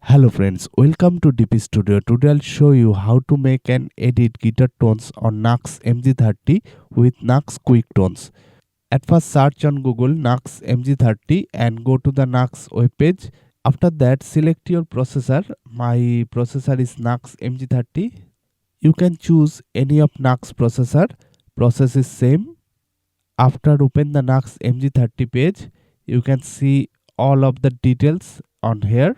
Hello friends, welcome to DP Studio. Today I'll show you how to make and edit guitar tones on Nux Mg30 with Nux QuickTones. At first search on Google Nux Mg30 and go to the Nux web page. After that select your processor. My processor is Nux Mg30. You can choose any of Nux processor. Process is same. After open the Nux Mg30 page, you can see all of the details on here.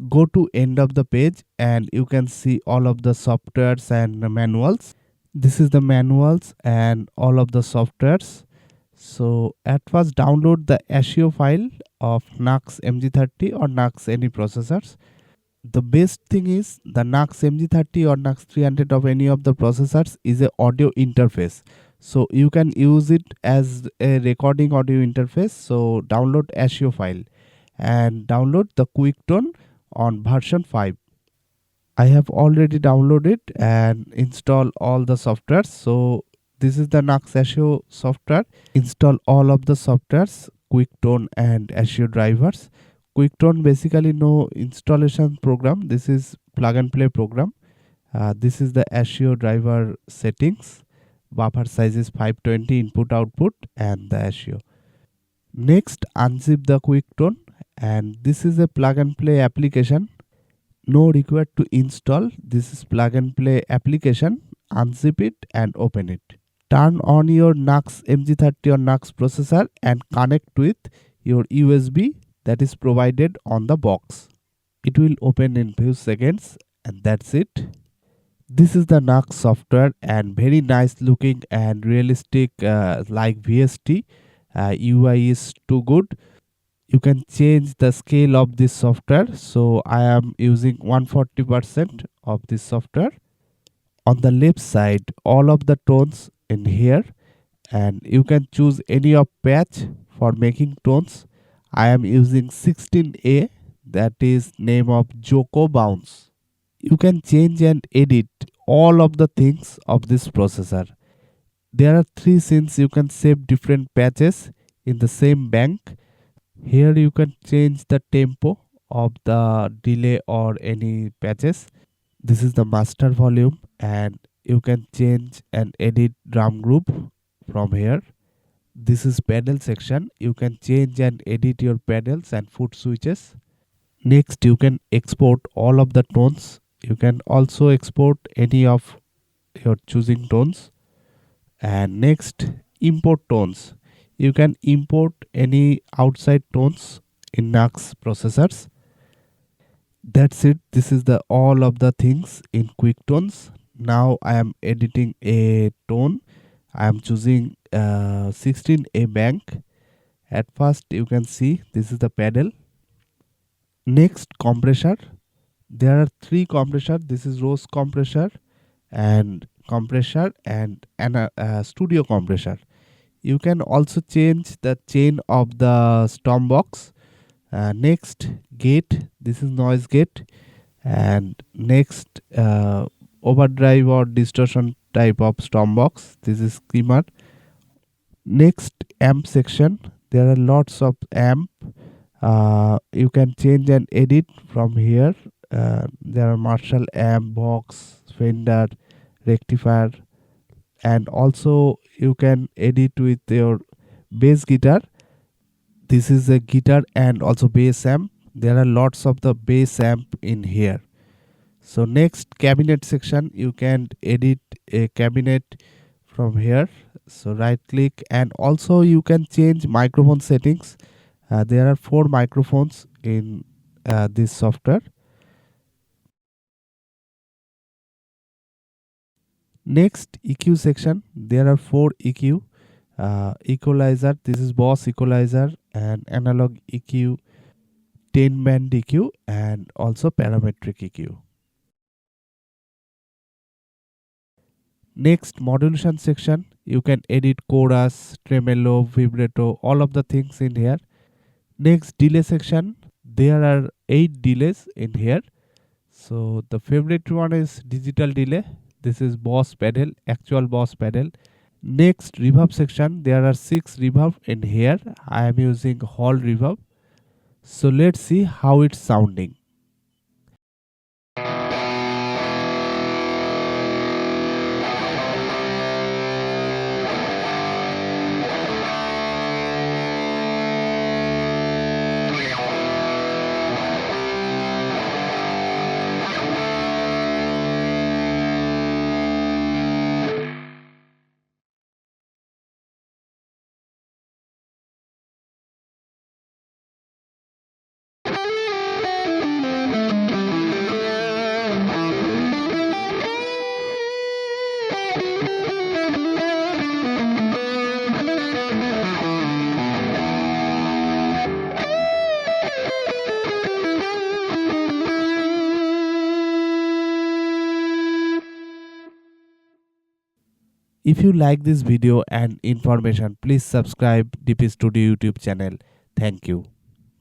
Go to end of the page and you can see all of the softwares and manuals. This is the manuals and all of the softwares. So at first download the SEO file of Nux Mg30 or Nux any processors. The best thing is the Nux Mg30 or Nux 300 of any of the processors is a audio interface. So you can use it as a recording audio interface. So download SEO file and download the QuickTone on version 5. I have already downloaded and installed all the softwares. So this is the Nux SEO software. Install all of the softwares, QuickTone and SEO drivers. QuickTone basically no installation program. This is plug and play program. This is the SEO driver settings. Buffer size is 520, input output and the SEO. Next unzip the QuickTone and this is a plug and play application. No required to install. This is plug and play application. Unzip it and open it. Turn on your Nux Mg30 or Nux processor and connect with your USB that is provided on the box. It will open in few seconds and that's it. This is the Nux software and very nice looking and realistic like VST. UI is too good. You can change the scale of this software. So I am using 140% of this software. On the left side all of the tones in here and you can choose any of patch for making tones. I am using 16A, that is name of Joko Bounce. You can change and edit all of the things of this processor. There are 3 scenes. You can save different patches in the same bank. Here you can change the tempo of the delay or any patches. This is the master volume and you can change and edit drum group from here. This is pedal section. You can change and edit your pedals and foot switches. Next you can export all of the tones. You can also export any of your choosing tones. And next import tones. You can import any outside tones in Nux processors. That's it. This is the all of the things in QuickTones. Now I am editing a tone. I am choosing 16A bank. At first you can see this is the pedal. Next compressor. There are 3 compressor. This is rose compressor and studio compressor. You can also change the chain of the stomp box. Next gate, this is noise gate, and next overdrive or distortion type of stomp box. This is screamer. Next amp section, there are lots of amp. You can change and edit from here. There are Marshall amp, box, Fender, rectifier, and also you can edit with your bass guitar. This is a guitar and also bass amp. There are lots of the bass amp in here. So next cabinet section, you can edit a cabinet from here. So right click and also you can change microphone settings. There are 4 microphones in this software. Next EQ section, there are 4 EQ. Equalizer, this is Boss equalizer and analog EQ, 10 band EQ and also parametric EQ. Next modulation section, you can edit chorus, tremolo, vibrato, all of the things in here. Next delay section, there are 8 delays in here. So the favorite one is digital delay. This is Boss pedal, actual Boss pedal. Next reverb section, there are 6 reverb in here. I am using Hall reverb. So let's see how it's sounding. If you like this video and information, please subscribe DP Studio YouTube channel. Thank you.